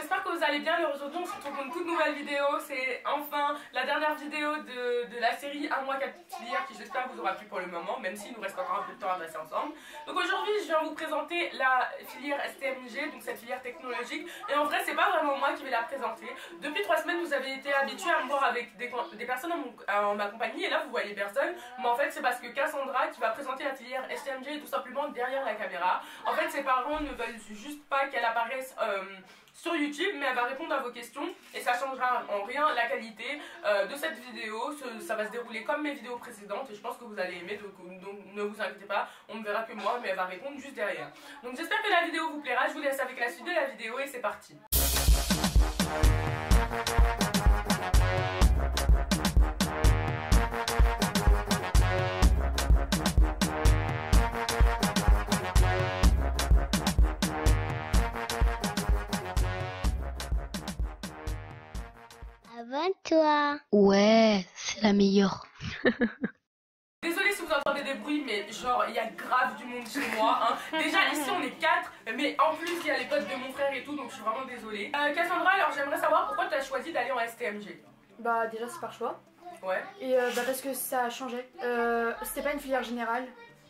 j'espère que vous allez bien. Aujourd'hui on se retrouve pour une toute nouvelle vidéo. C'est enfin la dernière vidéo de la série à moi 4 filières qui j'espère vous aura plu pour le moment, même s'il nous reste encore un peu de temps à passer ensemble. Donc aujourd'hui je viens vous présenter la filière STMG, donc cette filière technologique. Et en vrai c'est pas vraiment moi qui vais la présenter. Depuis 3 semaines vous avez été habitués à me voir avec des personnes en ma compagnie, et là vous voyez personne. Mais en fait c'est parce que Cassandra qui va présenter la filière STMG est tout simplement derrière la caméra. En fait ses parents ne veulent juste pas qu'elle apparaisse sur YouTube, mais elle va répondre à vos questions et ça changera en rien la qualité de cette vidéo. Ça va se dérouler comme mes vidéos précédentes et je pense que vous allez aimer, donc ne vous inquiétez pas, on ne verra que moi, mais elle va répondre juste derrière. Donc j'espère que la vidéo vous plaira, je vous laisse avec la suite de la vidéo et c'est parti. Abonne-toi. Ouais, c'est la meilleure. Désolée si vous entendez des bruits, mais genre il y a grave du monde chez moi. Hein. Déjà ici on est 4, mais en plus il y a les potes de mon frère et tout, donc je suis vraiment désolée. Cassandra, alors j'aimerais savoir pourquoi tu as choisi d'aller en STMG. Bah déjà c'est par choix. Ouais. Et parce que ça a changé. C'était pas une filière générale,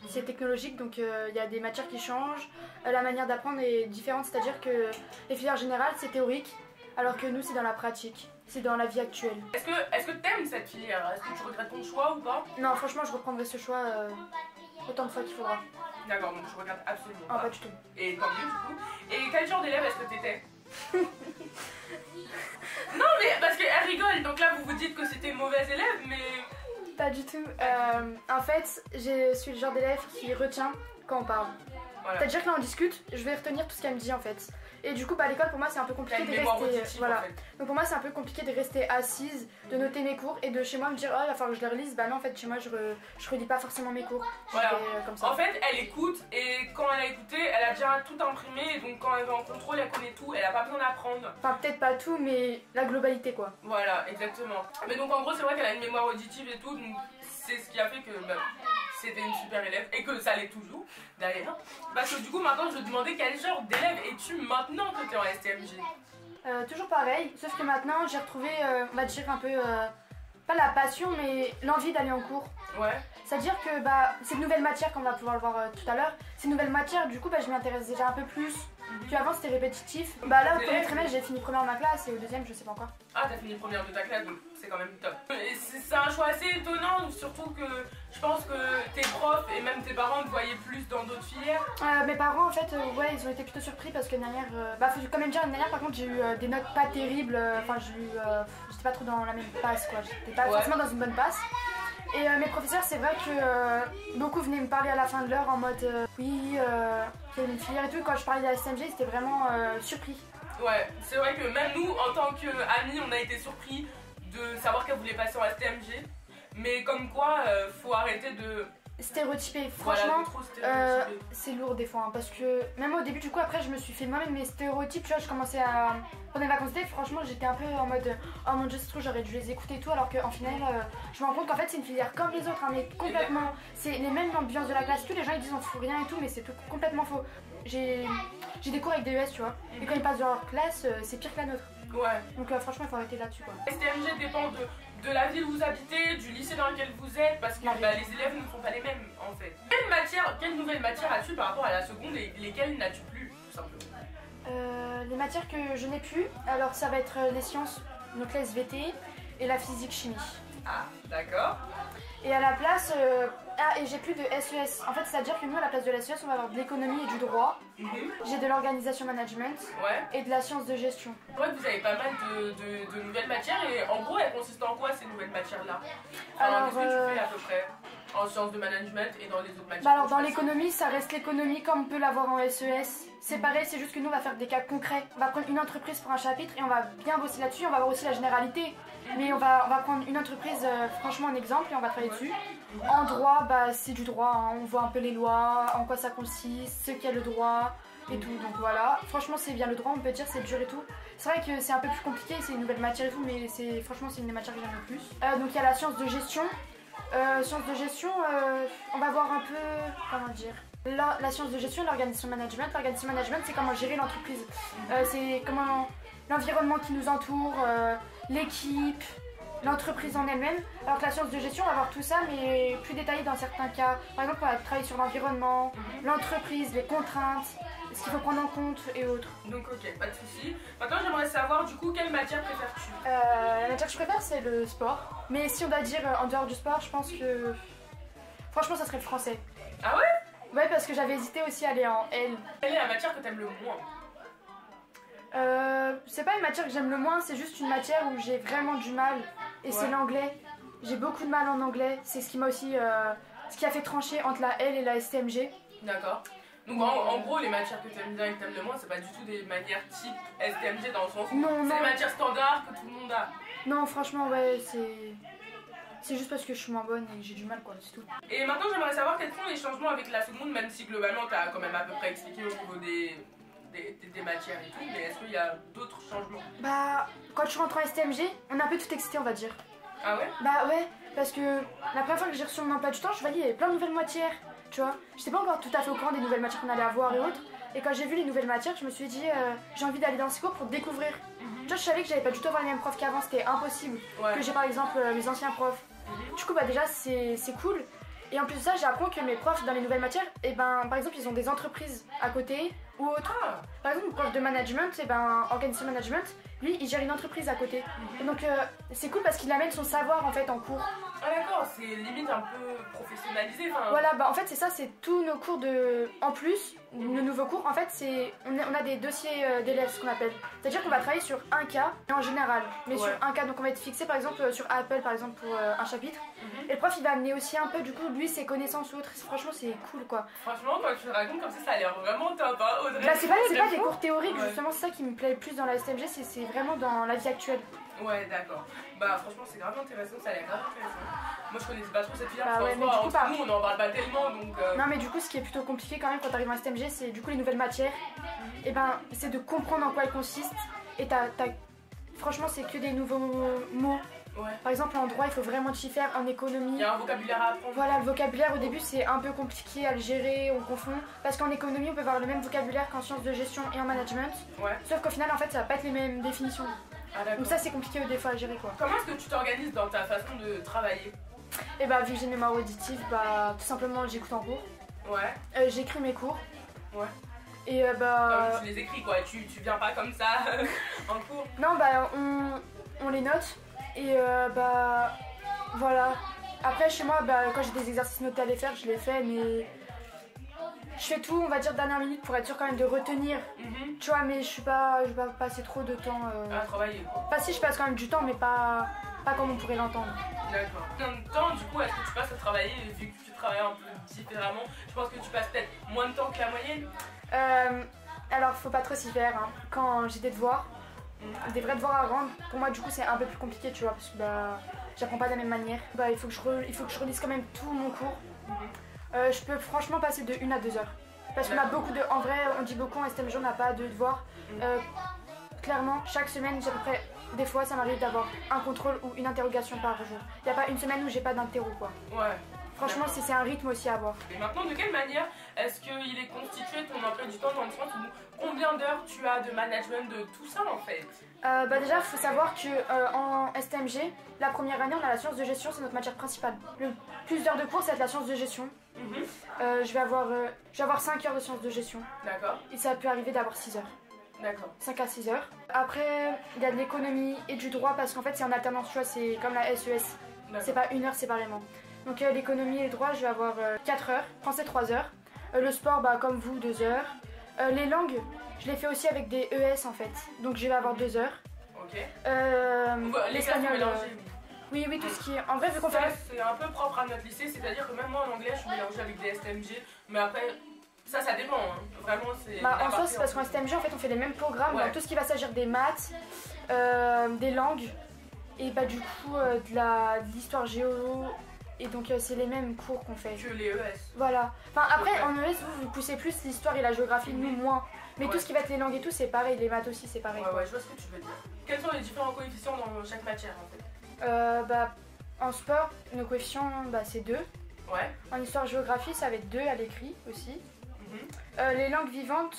c'est technologique, donc il y a des matières qui changent. La manière d'apprendre est différente, c'est-à-dire que les filières générales c'est théorique, alors que nous c'est dans la pratique. C'est dans la vie actuelle. Est-ce que t'aimes cette filière? Est-ce que tu regrettes ton choix ou pas? Non, franchement, je reprendrai ce choix autant de fois qu'il faudra. D'accord, donc je regrette absolument pas. Pas du tout. Et tant mieux du coup. Et quel genre d'élève est-ce que t'étais? Non mais parce qu'elle rigole, donc là vous vous dites que c'était une mauvaise élève, mais... Pas du tout. En fait, je suis le genre d'élève qui retient quand on parle. Voilà. C'est-à-dire que là on discute, je vais retenir tout ce qu'elle me dit en fait. Et du coup, bah, à l'école, pour moi, c'est un peu compliqué de rester. Voilà. En fait. Donc pour moi, c'est un peu compliqué de rester assise, de noter mes cours et de chez moi me dire, oh, il va falloir que je les relise. Bah non, en fait, chez moi, je relis pas forcément mes cours. Voilà. Comme ça. En fait, elle écoute et quand elle a écouté, elle a déjà tout imprimé. Et donc quand elle va en contrôle, elle connaît tout. Elle a pas besoin d'apprendre. Enfin, peut-être pas tout, mais la globalité, quoi. Voilà, exactement. Mais donc en gros, c'est vrai qu'elle a une mémoire auditive et tout. Donc c'est ce qui a fait que bah, c'était une super élève et que ça l'est toujours d'ailleurs. Parce que du coup maintenant je vais te demander quel genre d'élève es-tu maintenant que tu es en STMG? Toujours pareil, sauf que maintenant j'ai retrouvé, on va dire un peu, pas la passion mais l'envie d'aller en cours. Ouais. C'est-à-dire que bah, c'est de nouvelles matières, comme on va pouvoir le voir tout à l'heure, c'est de nouvelles matières, du coup bah, je m'y intéresse déjà un peu plus. Puis avant c'était répétitif. Bah là au premier trimestre j'ai fini première de ma classe et au deuxième je sais pas encore. Ah t'as fini première de ta classe, donc c'est quand même top. C'est un choix assez étonnant, surtout que je pense que tes profs et même tes parents te voyaient plus dans d'autres filières. Mes parents en fait ouais ils ont été plutôt surpris parce que l'année dernière, bah faut quand même dire l'année dernière par contre j'ai eu des notes pas terribles, enfin j'étais pas trop dans la même passe quoi, j'étais pas forcément dans une bonne passe. Et mes professeurs, c'est vrai que beaucoup venaient me parler à la fin de l'heure en mode oui, qu'il y a une filière et tout. Quand je parlais de la STMG, ils étaient vraiment surpris. Ouais, c'est vrai que même nous, en tant qu'amis, on a été surpris de savoir qu'elle voulait passer en STMG. Mais comme quoi, faut arrêter de... Stéréotypé, franchement, c'est lourd des fois hein, parce que même au début du coup après je me suis fait moi-même mes stéréotypes, tu vois, je commençais à pendant les vacances d'été, franchement j'étais un peu en mode oh mon dieu c'est trop, j'aurais dû les écouter et tout, alors qu'en final je me rends compte qu'en fait c'est une filière comme les autres hein, mais complètement, c'est les mêmes ambiances de la classe, tous les gens ils disent on fout rien et tout mais c'est complètement faux. J'ai des cours avec des ES tu vois, et quand ils passent dans leur classe c'est pire que la nôtre. Ouais. Donc franchement il faut arrêter là-dessus quoi. STMG dépend de la ville où vous habitez, du lycée dans lequel vous êtes, parce que bah, les élèves ne sont pas les mêmes en fait. Quelle nouvelle matière as-tu par rapport à la seconde et lesquelles n'as-tu plus tout simplement? Les matières que je n'ai plus, alors ça va être les sciences, donc la SVT et la physique chimie. Ah d'accord. Et à la place, et j'ai plus de SES. En fait, c'est-à-dire que nous, à la place de la SES, on va avoir de l'économie et du droit. J'ai de l'organisation management et de la science de gestion. C'est vrai que vous avez pas mal de nouvelles matières et en gros, elles consistent en quoi ces nouvelles matières-là? Alors, qu'est-ce que tu fais à peu près en sciences de management et dans les autres matières? Bah alors, dans l'économie, ça reste l'économie comme on peut l'avoir en SES. C'est pareil, c'est juste que nous, on va faire des cas concrets. On va prendre une entreprise pour un chapitre et on va bien bosser là-dessus. On va voir aussi la généralité. Mais on va prendre une entreprise franchement en exemple et on va travailler dessus. En droit, bah, c'est du droit, hein. On voit un peu les lois, en quoi ça consiste, ce qu'est le droit et tout. Donc voilà, franchement c'est bien le droit, on peut dire c'est dur et tout. C'est vrai que c'est un peu plus compliqué, c'est une nouvelle matière et tout, mais franchement c'est une des matières que j'aime le plus. Donc il y a la science de gestion. On va voir un peu, comment dire, la science de gestion, l'organisation management. L'organisation management c'est comment gérer l'entreprise, c'est comment l'environnement qui nous entoure, l'équipe, l'entreprise en elle-même. Alors que la science de gestion, on va voir tout ça, mais plus détaillé dans certains cas. Par exemple, on va travailler sur l'environnement, l'entreprise, les contraintes, ce qu'il faut prendre en compte et autres. Donc ok, pas de soucis. Maintenant j'aimerais savoir du coup quelle matière préfères-tu? La matière que je préfère, c'est le sport. Mais si on doit dire en dehors du sport, je pense que... Franchement, ça serait le français. Ah ouais? Ouais, parce que j'avais hésité aussi à aller en L. Quelle est la matière que t'aimes le moins? C'est pas une matière que j'aime le moins, c'est juste une matière où j'ai vraiment du mal. Et c'est Ouais. l'anglais. J'ai beaucoup de mal en anglais. C'est ce qui m'a aussi... ce qui a fait trancher entre la L et la STMG. D'accord. Donc en gros, les matières que t'aimes bien et que t'aimes le moins, c'est pas du tout des matières type STMG dans le sens où Non, c'est non. des matières standards que tout le monde a. Non, franchement, ouais, c'est... C'est juste parce que je suis moins bonne et que j'ai du mal, quoi, c'est tout. Et maintenant, j'aimerais savoir quels sont les changements avec la seconde, même si globalement, t'as quand même à peu près expliqué au niveau des matières et tout, mais est-ce qu'il y a d'autres changements? Bah, quand je rentre en STMG, on est un peu tout excité, on va dire. Ah ouais? Bah ouais, parce que la première fois que j'ai reçu mon emploi du temps, je voyais il y avait plein de nouvelles matières, tu vois. J'étais pas encore tout à fait au courant des nouvelles matières qu'on allait avoir et autres. Et quand j'ai vu les nouvelles matières, je me suis dit, j'ai envie d'aller dans ces cours pour découvrir. Tu vois, je savais que j'allais pas du tout avoir les mêmes profs qu'avant, c'était impossible. Ouais. Que j'ai par exemple mes anciens profs. Du coup, bah déjà, c'est cool. Et en plus de ça, j'apprends que mes profs dans les nouvelles matières, et ben, par exemple, ils ont des entreprises à côté ou autre. Ah, Par exemple, mon prof de management, et ben, organisation management, lui, il gère une entreprise à côté. Et donc, c'est cool parce qu'il amène son savoir en fait en cours. ah d'accord, c'est limite un peu professionnalisé. Enfin... Voilà, bah en fait, c'est ça, c'est tous nos cours de. En plus, nos nouveaux cours, en fait, c'est. On a des dossiers d'élèves, ce qu'on appelle. C'est-à-dire qu'on va travailler sur un cas, et en général, mais Ouais. sur un cas. Donc, on va être fixé par exemple sur Apple, par exemple, pour un chapitre. Et le prof, il va amener aussi un peu, du coup, lui, ses connaissances ou autres. Franchement, c'est cool quoi. Franchement, quand tu racontes comme ça a l'air vraiment top, hein, Audrey. Là, c'est pas J'aime des beaucoup. cours théoriques, Ouais. justement, c'est ça qui me plaît le plus dans la STMG, c'est vraiment dans la vie actuelle. Ouais, d'accord. Bah, franchement, c'est grave intéressant, ça a l'air grave intéressant. Moi, je connaissais pas trop cette filière, Bah parce ouais, qu'en mais soi, du coup, entre pas- nous, on en parle pas tellement, donc... Non, mais du coup, ce qui est plutôt compliqué quand même quand t'arrives en STMG, c'est du coup les nouvelles matières. Et ben, c'est de comprendre en quoi elles consistent. Et franchement, c'est que des nouveaux mots. Ouais. Par exemple, en droit, il faut vraiment t'y faire. En Il économie, y a un vocabulaire à apprendre. voilà, le vocabulaire au début, c'est un peu compliqué à le gérer, on confond. Parce qu'en économie, on peut avoir le même vocabulaire qu'en sciences de gestion et en management. Ouais. Sauf qu'au final, en fait, ça va pas être les mêmes définitions. Ah, d'accord. Donc, ça, c'est compliqué des fois à gérer quoi. Comment est-ce que tu t'organises dans ta façon de travailler? Et bah, vu que j'ai une mémoire auditive, bah, tout simplement, j'écoute en cours. Ouais. J'écris mes cours. Ouais. Et bah. Comme tu les écris, quoi. Tu viens pas comme ça en cours. Non, bah, on les note. Et bah, voilà. Après, chez moi, bah, quand j'ai des exercices notés à les faire, je les fais, mais je fais tout, on va dire, dernière minute pour être sûr quand même de retenir. Tu vois, mais je vais pas passer trop de temps. À travailler, quoi. Enfin, si, je passe quand même du temps, mais pas comme on pourrait l'entendre. D'accord. Combien de temps, du coup, est-ce que tu passes à travailler, vu que tu travailles un peu différemment? Je pense que tu passes peut-être moins de temps que la moyenne. Alors, faut pas trop s'y faire. Hein. Quand j'ai des devoirs, des vrais devoirs à rendre, pour moi, du coup, c'est un peu plus compliqué, tu vois, parce que bah, j'apprends pas de la même manière. Bah, il faut que je relise quand même tout mon cours. Je peux franchement passer de 1 à 2 heures. Parce qu'on a beaucoup de. En vrai, on dit beaucoup en STMG, on n'a pas de devoirs. Clairement, chaque semaine, j'ai à peu près. Des fois, ça m'arrive d'avoir un contrôle ou une interrogation par jour. Il n'y a pas une semaine où j'ai pas d'interro, quoi. Ouais. Franchement, c'est un rythme aussi à avoir. Et maintenant, de quelle manière est-ce qu'il est constitué ton emploi du temps dans le sens où combien d'heures tu as de management, de tout ça en fait? Bah déjà, il faut savoir que en STMG, la première année, on a la science de gestion, c'est notre matière principale. Le plus d'heures de cours, ça va être la science de gestion. Je vais avoir 5 heures de science de gestion. D'accord. Et ça peut arriver d'avoir 6 heures. D'accord. 5 à 6 heures. Après, il y a de l'économie et du droit parce qu'en fait, c'est en alternance, tu vois, c'est comme la SES. C'est pas 1 heure séparément. Donc l'économie et le droit, je vais avoir 4 heures. Français, 3 heures. Le sport, bah, comme vous, 2 heures. Les langues, je les fais aussi avec des ES en fait. Donc je vais avoir 2 heures. Ok. Les classes L'espagnol. mélangées. Oui, tout ce qui est. En vrai, vu qu'on Ça, fait. c'est un peu propre à notre lycée, c'est-à-dire que même moi en anglais, je suis mélangée avec des STMG, mais après, ça dépend. Hein. Vraiment, c'est. Bah, la en soi, partie c'est parce qu'en STMG, en fait, on fait les mêmes programmes. Ouais. Donc tout ce qui va s'agir des maths, des langues, et bah, du coup, de l'histoire géo. Et donc, c'est les mêmes cours qu'on fait. que les ES. Voilà. Enfin, après, Ok. en ES, vous poussez plus l'histoire et la géographie, nous moins. Mais Ouais. tout ce qui va être les langues et tout, c'est pareil. Les maths aussi, c'est pareil. Ouais, je vois ce que tu veux dire. Quels sont les différents coefficients dans chaque matière en fait? Bah, en sport, nos coefficients, bah, c'est 2. Ouais. En histoire-géographie, ça va être 2 à l'écrit aussi. Mhm. Les langues vivantes,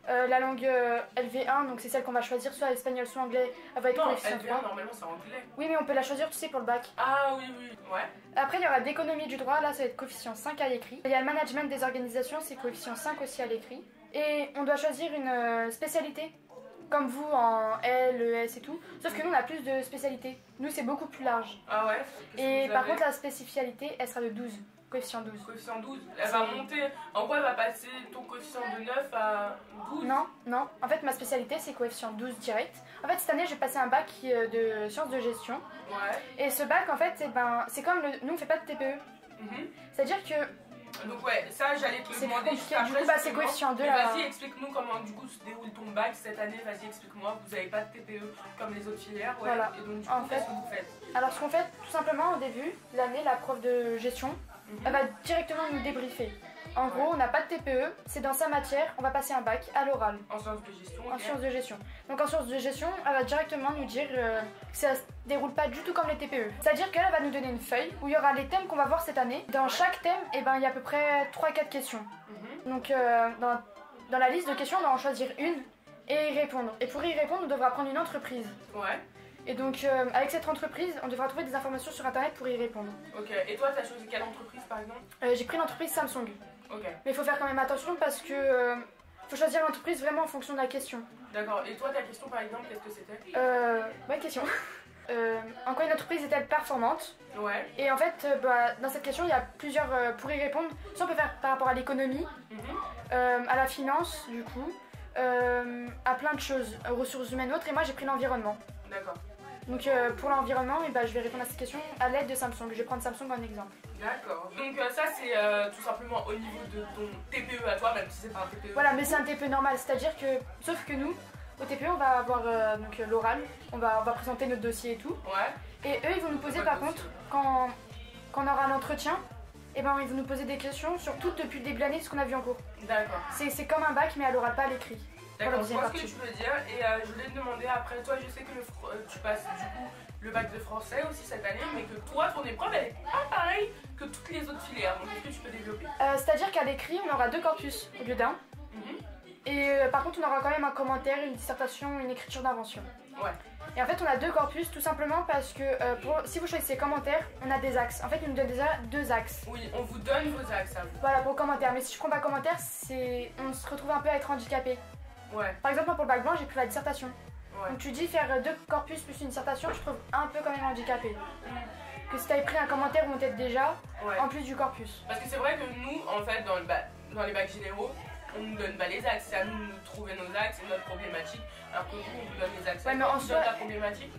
La langue LV1, donc c'est celle qu'on va choisir, soit espagnol, soit anglais, elle va être Non, coefficient LV1 3. normalement c'est anglais. Oui, mais on peut la choisir, tu sais, pour le bac. Ah oui, oui, ouais. Après, il y aura l'économie du droit, là ça va être coefficient 5 à l'écrit. Il y a le management des organisations, c'est coefficient 5 aussi à l'écrit. Et on doit choisir une spécialité, comme vous en L, ES et tout. Sauf que nous, on a plus de spécialités. Nous, c'est beaucoup plus large. Ah ouais. Qu'est-ce Et que vous par avez? contre, la spécificité, elle sera de 12, coefficient 12. Coefficient 12, elle va monter. En quoi elle va passer ton coefficient de 9 à 12? Non, non. En fait, ma spécialité, c'est coefficient 12 direct. En fait, cette année, j'ai passé un bac de sciences de gestion. Ouais. Et ce bac, en fait, c'est comme nous, on fait pas de TPE. Mhm. C'est-à-dire que Donc ouais, ça j'allais te le c'est plus demander compliqué. juste Du après. coup, bah, c'est justement. coefficient 2 Mais là. vas-y, explique-nous comment du coup se déroule ton bac cette année. Vas-y, explique-moi. Vous n'avez pas de TPE comme les autres filières, ouais. Voilà. Et donc du En coup, fait- qu'est-ce que vous faites? Alors, ce qu'on fait, tout simplement, au début de l'année, la prof de gestion, Mhm. elle va directement nous débriefer. En gros, on n'a pas de TPE, c'est dans sa matière, on va passer un bac à l'oral. En sciences de gestion, En ok. sciences de gestion. Donc en sciences de gestion, elle va directement nous dire que ça se déroule pas du tout comme les TPE. C'est-à-dire qu'elle va nous donner une feuille où il y aura les thèmes qu'on va voir cette année. Dans chaque thème, eh ben, il y a à peu près 3-4 questions. Mhm. Donc dans la liste de questions, on doit en choisir une et y répondre. Et pour y répondre, on devra prendre une entreprise. Ouais, Et donc avec cette entreprise, on devra trouver des informations sur internet pour y répondre. ok. Et toi, t'as choisi quelle entreprise par exemple? J'ai pris l'entreprise Samsung. Ok, Mais il faut faire quand même attention parce que faut choisir l'entreprise vraiment en fonction de la question. d'accord. Et toi, ta question par exemple, qu'est-ce que c'était? Bonne question. En quoi une entreprise est-elle performante? Ouais. Et en fait, dans cette question, il y a plusieurs. Pour y répondre, soit on peut faire par rapport à l'économie, Mhm. à la finance, du coup, à plein de choses, aux ressources humaines et autres. Et moi, j'ai pris l'environnement. D'accord. Donc, pour l'environnement, je vais répondre à cette question à l'aide de Samsung. Je vais prendre Samsung en exemple. D'accord. Donc ça c'est tout simplement au niveau de ton TPE à toi, même si c'est pas un TPE. Voilà, mais c'est un TPE normal, c'est-à-dire que, sauf que nous, au TPE, on va avoir l'oral, on va présenter notre dossier et tout. Ouais. Et eux, ils vont nous poser Pas par de contre, dossier. quand on aura l'entretien, ils vont nous poser des questions sur tout depuis le début de l'année, ce qu'on a vu en cours. D'accord. C'est comme un bac, mais à l'oral, pas à l'écrit. D'accord, Voilà, je vois ce deuxième que tu veux dire et je voulais te demander après, toi je sais que tu passes du coup le bac de français aussi cette année, mais que toi ton épreuve elle est pas pareille que toutes les autres filières, donc est-ce que tu peux développer? C'est-à-dire qu'à l'écrit, on aura 2 corpus au lieu d'un. Mhm. Et par contre, on aura quand même un commentaire, une dissertation, une écriture d'invention. Ouais. Et en fait, on a 2 corpus tout simplement parce que si vous choisissez commentaires, on a des axes. En fait, ils nous donnent déjà 2 axes. Oui, on vous donne vos axes à vous. Voilà, pour commentaire. Mais si je prends pas commentaire, on se retrouve un peu à être handicapé. Ouais, Par exemple, moi, pour le bac blanc, j'ai pris la dissertation. ouais. Donc tu dis faire 2 corpus plus une dissertation, je trouve un peu quand même handicapé. Que si t'avais pris un commentaire ou on t'aide déjà, Ouais. en plus du corpus. Parce que c'est vrai que nous, en fait, dans les bacs généraux, on nous donne pas les axes, c'est à nous de nous trouver nos axes et notre problématique, alors que nous, on vous donne les axes. Ouais, mais On en vous soi- donne la problématique.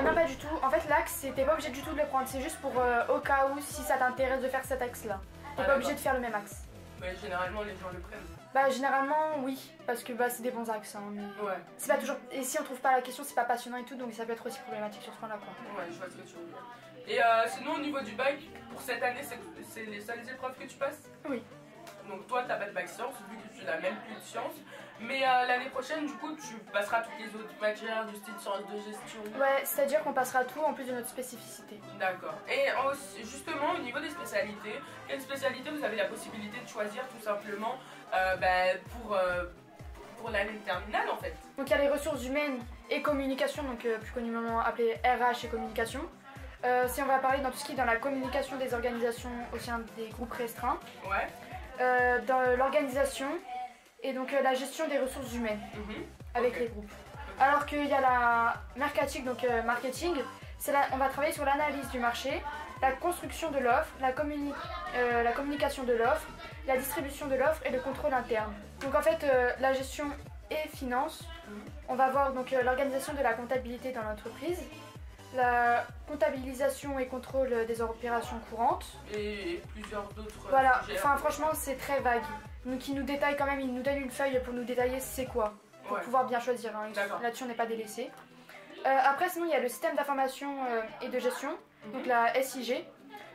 Non, pas du tout. En fait, l'axe, t'es pas obligé du tout de le prendre. C'est juste pour au cas où, si ça t'intéresse de faire cet axe-là. T'es Ah, pas obligé d'accord. de faire le même axe. Mais généralement, les gens le prennent. Bah, généralement, oui. Parce que c'est des bons axes. Hein, mais... Ouais, C'est pas toujours. Et si on trouve pas la question, c'est pas passionnant et tout, donc ça peut être aussi problématique sur ce point-là, quoi. ouais, je vois ce que tu veux dire. Et sinon, au niveau du bac, pour cette année, c'est les seules épreuves que tu passes? Oui. Donc toi, t'as pas de bac sciences, vu que tu n'as même plus de sciences. Mais l'année prochaine, du coup, tu passeras toutes les autres matières du style sciences de gestion. Ouais, c'est-à-dire qu'on passera tout en plus de notre spécificité. D'accord. Et justement, au niveau des spécialités, quelle spécialité vous avez la possibilité de choisir tout simplement pour l'année de terminale en fait? Donc il y a les ressources humaines et communication, donc plus communément appelé RH et communication. Si on va parler dans tout ce qui est dans la communication des organisations au sein des groupes restreints, Ouais. dans l'organisation et donc la gestion des ressources humaines Mhm. avec Ok. les groupes. Alors qu'il y a la marketing, on va travailler sur l'analyse du marché, la construction de l'offre, la communication de l'offre, la distribution de l'offre et le contrôle interne. Donc en fait, la gestion et finance, on va voir donc l'organisation de la comptabilité dans l'entreprise, la comptabilisation et contrôle des opérations courantes. Et plusieurs d'autres Voilà, sujets. enfin franchement c'est très vague. Donc il nous détaille quand même, il nous donne une feuille pour nous détailler c'est quoi, pour Ouais. pouvoir bien choisir. Hein. D'accord. Là-dessus on n'est pas délaissé. Après sinon il y a le système d'information et de gestion, donc Mhm. la SIG,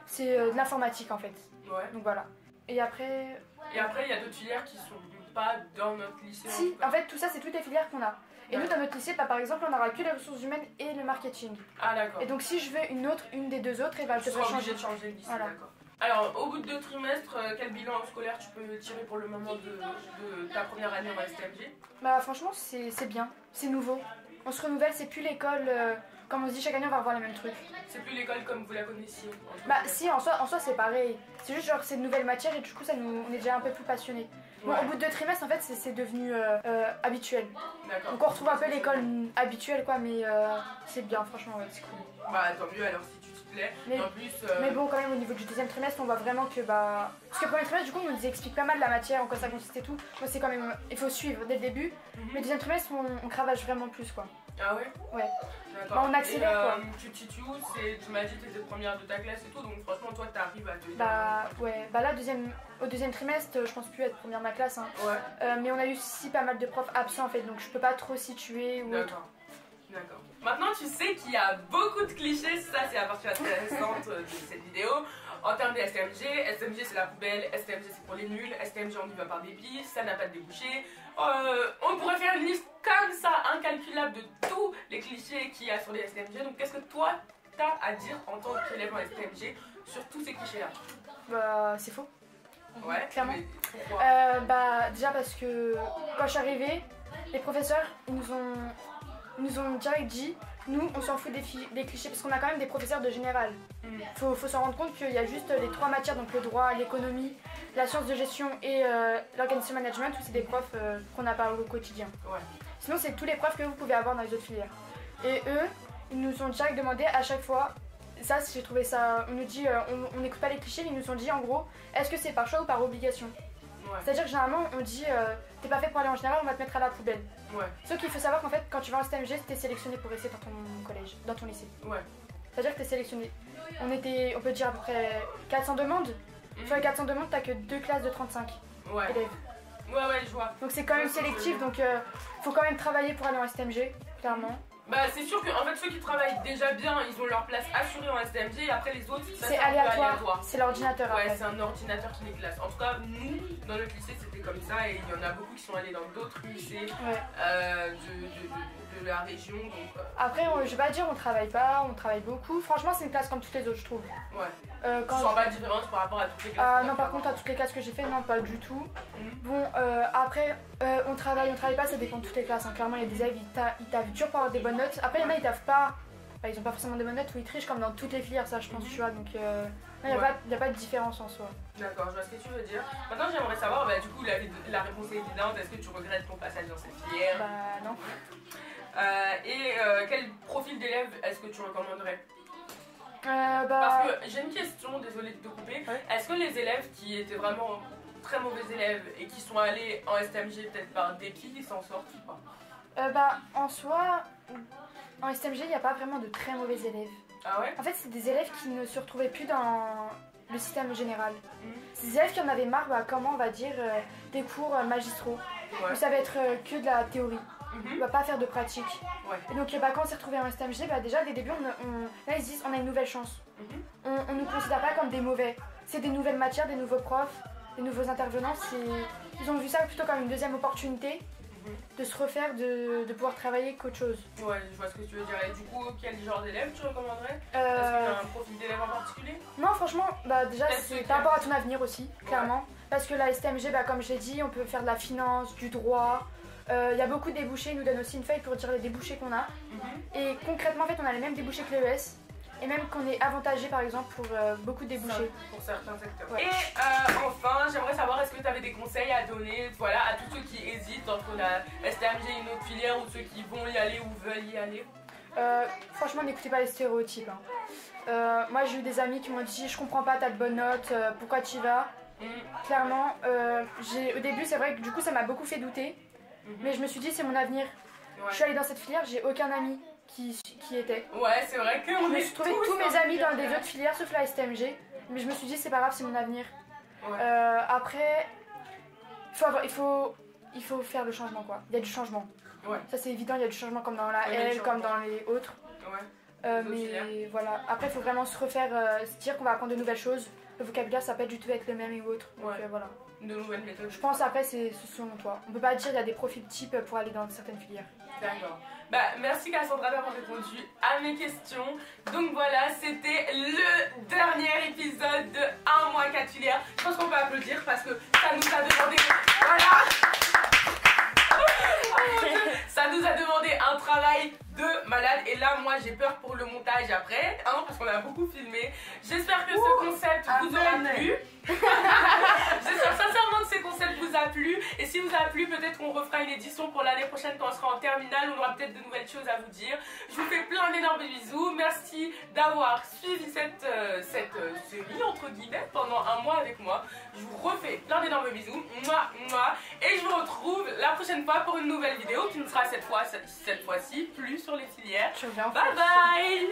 c'est de l'informatique en fait. Ouais. Donc voilà. Et après, Et après, il y a d'autres filières qui sont pas dans notre lycée. si, tout cas. en fait tout ça c'est toutes les filières qu'on a. Et nous D'accord. dans notre lycée, par exemple on n'aura que les ressources humaines et le marketing. Ah d'accord. Et donc si je veux une des deux autres, et ben je Tu devrais seras obligé changer. de changer le lycée, Voilà. d'accord. Alors, au bout de 2 trimestres, quel bilan scolaire tu peux tirer pour le moment de ta première année en STMG? Bah franchement c'est bien, c'est nouveau. On se renouvelle, c'est plus l'école, comme on se dit chaque année on va revoir les mêmes trucs. C'est plus l'école comme vous la connaissiez. Bah si, en soi c'est pareil. C'est juste genre c'est de nouvelles matières et du coup on est déjà un peu plus passionnés. Bon, Ouais. au bout de 2 trimestres en fait c'est devenu habituel. D'accord. Donc on retrouve un peu l'école habituelle quoi, mais c'est bien franchement, ouais, c'est cool. Bah tant mieux alors si tu te plais. Mais- Et en plus, Mais bon, quand même, au niveau du deuxième trimestre, on voit vraiment que bah. Parce que le premier trimestre, du coup, on nous explique pas mal la matière, en quoi ça consiste et tout. Moi, c'est quand même. Il faut suivre dès le début. Mais le deuxième trimestre, on cravache vraiment plus, quoi. ah ouais? Ouais. D'accord. Bah, on accélère, Et, quoi. Tu te situes où? Tu m'as dit que t'étais première de ta classe et tout, donc franchement, toi, t'arrives à te dire. Bah, ouais. Bah, là, au deuxième trimestre, je pense plus être première de ma classe. Hein. Ouais, Mais on a eu aussi pas mal de profs absents, en fait. Donc, je peux pas trop situer ou autre. d'accord. D'accord. Maintenant, tu sais qu'il y a beaucoup de clichés, ça c'est la partie intéressante de cette vidéo. En termes de STMG, STMG c'est la poubelle, STMG c'est pour les nuls, STMG on y va par dépit, ça n'a pas de débouché. On pourrait faire une liste comme ça, incalculable de tous les clichés qu'il y a sur les STMG. Donc qu'est-ce que toi t'as à dire en tant qu'élève en STMG sur tous ces clichés là? Bah, c'est faux. Ouais, Clairement. mais pourquoi? Bah, déjà parce que quand je suis arrivée, les professeurs, ils nous ont direct dit, nous, on s'en fout des clichés parce qu'on a quand même des professeurs de général. Faut s'en rendre compte qu'il y a juste les 3 matières, donc le droit, l'économie, la science de gestion et l'organisation management, où c'est des profs qu'on n'a pas au quotidien. Ouais. Sinon, c'est tous les profs que vous pouvez avoir dans les autres filières. Et eux, ils nous ont direct demandé à chaque fois, ça j'ai trouvé ça, on nous dit, on n'écoute pas les clichés, ils nous ont dit en gros, est-ce que c'est par choix ou par obligation? Ouais. C'est-à-dire que généralement, on dit, t'es pas fait pour aller en général, on va te mettre à la poubelle. Ouais. Sauf qu'il faut savoir qu'en fait, quand tu vas en STMG, t'es sélectionné pour rester dans ton collège, dans ton lycée. Ouais. C'est-à-dire que t'es sélectionné. On peut dire à peu près 400 demandes. Sur les 400 demandes, t'as que 2 classes de 35 Ouais. élèves. Ouais, je vois. Donc c'est quand même sélectif, donc faut quand même travailler pour aller en STMG, clairement. Bah c'est sûr que en fait ceux qui travaillent déjà bien ils ont leur place assurée en STMG et après les autres ça, C'est un peu aléatoire, c'est l'ordinateur Ouais après. c'est un ordinateur qui les classe. En tout cas nous dans notre lycée c'était comme ça et il y en a beaucoup qui sont allés dans d'autres lycées Ouais. de la région donc Après, je vais pas dire on travaille pas, on travaille beaucoup. Franchement, c'est une classe comme toutes les autres, je trouve. ouais. Euh, Tu quand sens pas de différence par rapport à toutes les classes? non, par contre, à toutes les classes que j'ai fait, non, pas du tout. Mhm. Bon, après, on travaille pas, ça dépend de toutes les classes. Hein. Clairement, il y a des élèves, ils taffent dur pour avoir des bonnes notes. Après, il y en a, ils taffent pas. Bah, ils ont pas forcément des bonnes notes ou ils trichent comme dans toutes les filières, ça, je pense, tu vois. Donc, non, il n'y a pas de différence en soi. D'accord, je vois ce que tu veux dire. Maintenant j'aimerais savoir, bah, du coup la réponse est évidente, est-ce que tu regrettes ton passage dans cette filière? Bah, non. Quel profil d'élève est-ce que tu recommanderais? Bah. Parce que j'ai une question, désolée de te couper. Ouais. Est-ce que les élèves qui étaient vraiment très mauvais élèves et qui sont allés en STMG peut-être par dépit, ils s'en sortent ou pas? Bah, en soi, en STMG, il n'y a pas vraiment de très mauvais élèves. Ah ouais? En fait, c'est des élèves qui ne se retrouvaient plus dans le système général. Mhm. C'est des élèves qui en avaient marre, bah, comment on va dire, des cours magistraux. Ouais. Où ça va être que de la théorie. On Mhm. va pas faire de pratique. Ouais. Et donc, bah, quand on s'est retrouvé en STMG, bah, déjà, dès le début, là, ils se disent on a une nouvelle chance. Mhm. On nous considère pas comme des mauvais. C'est des nouvelles matières, des nouveaux profs, des nouveaux intervenants. Ils ont vu ça plutôt comme une deuxième opportunité Mhm. de se refaire, de pouvoir travailler qu'autre chose. Ouais, je vois ce que tu veux dire. Et du coup, quel genre d'élève tu recommanderais? Est-ce qu'il y a un profil d'élève en particulier? Non, franchement, bah, déjà, Peut-être c'est que- par rapport à ton avenir aussi, clairement. Parce que la STMG, bah, comme je l'ai dit, on peut faire de la finance, du droit. Il y a beaucoup de débouchés, ils nous donnent aussi une feuille pour dire les débouchés qu'on a. Mhm. Et concrètement, en fait, on a les mêmes débouchés que l'ES. Et même qu'on est avantagé, par exemple, pour beaucoup de débouchés. Pour certains secteurs. Ouais. Et enfin, j'aimerais savoir, est-ce que tu avais des conseils à donner, voilà, à tous ceux qui hésitent entre la STMG et une autre filière ou ceux qui vont y aller ou veulent y aller? Franchement, n'écoutez pas les stéréotypes. Hein. Moi, j'ai eu des amis qui m'ont dit je comprends pas, t'as de bonnes notes, pourquoi tu y vas? Mhm. Clairement, au début, c'est vrai que du coup, ça m'a beaucoup fait douter. Mhm. Mais je me suis dit, c'est mon avenir. Ouais. Je suis allée dans cette filière, j'ai aucun ami qui était. Ouais, c'est vrai que Je on me est suis trouvé tous dans mes amis dans une des filière. autres filières sauf la STMG. Mais je me suis dit, c'est pas grave, c'est mon avenir. Ouais. Après, il faut faire le changement, quoi. Il y a du changement. Ouais. Ça, c'est évident, il y a du changement comme dans la Ouais, il y a du L, comme changement. dans les autres. Ouais. Les autres Mais filières. voilà. Après, il faut vraiment se refaire, se dire qu'on va apprendre de nouvelles choses. Le vocabulaire, ça peut pas du tout être le même et autre. Donc Ouais. voilà. de nouvelles méthodes. Je pense après c'est selon toi. On peut pas dire il y a des profils types pour aller dans certaines filières. D'accord. Bah, merci Cassandra d'avoir répondu à mes questions. Donc voilà, c'était le dernier épisode de Un mois 4 filières. Je pense qu'on peut applaudir parce que ça nous a demandé... Voilà. Ça nous a demandé un travail de malade. Et là, moi, j'ai peur pour le montage après, hein, parce qu'on a beaucoup filmé. J'espère que ce concept vous aura plu. J'espère sincèrement que ce concept vous a plu. Et si vous a plu, peut-être qu'on refera une édition pour l'année prochaine quand on sera en terminale. On aura peut-être de nouvelles choses à vous dire. Je vous fais plein d'énormes bisous. Merci d'avoir suivi cette série, entre guillemets, pendant un mois avec moi. Je vous refais plein d'énormes bisous. Mouah, mouah. Et je vous retrouve la prochaine fois pour une nouvelle vidéo qui ne sera cette fois-ci plus sur les filières. Bye bye.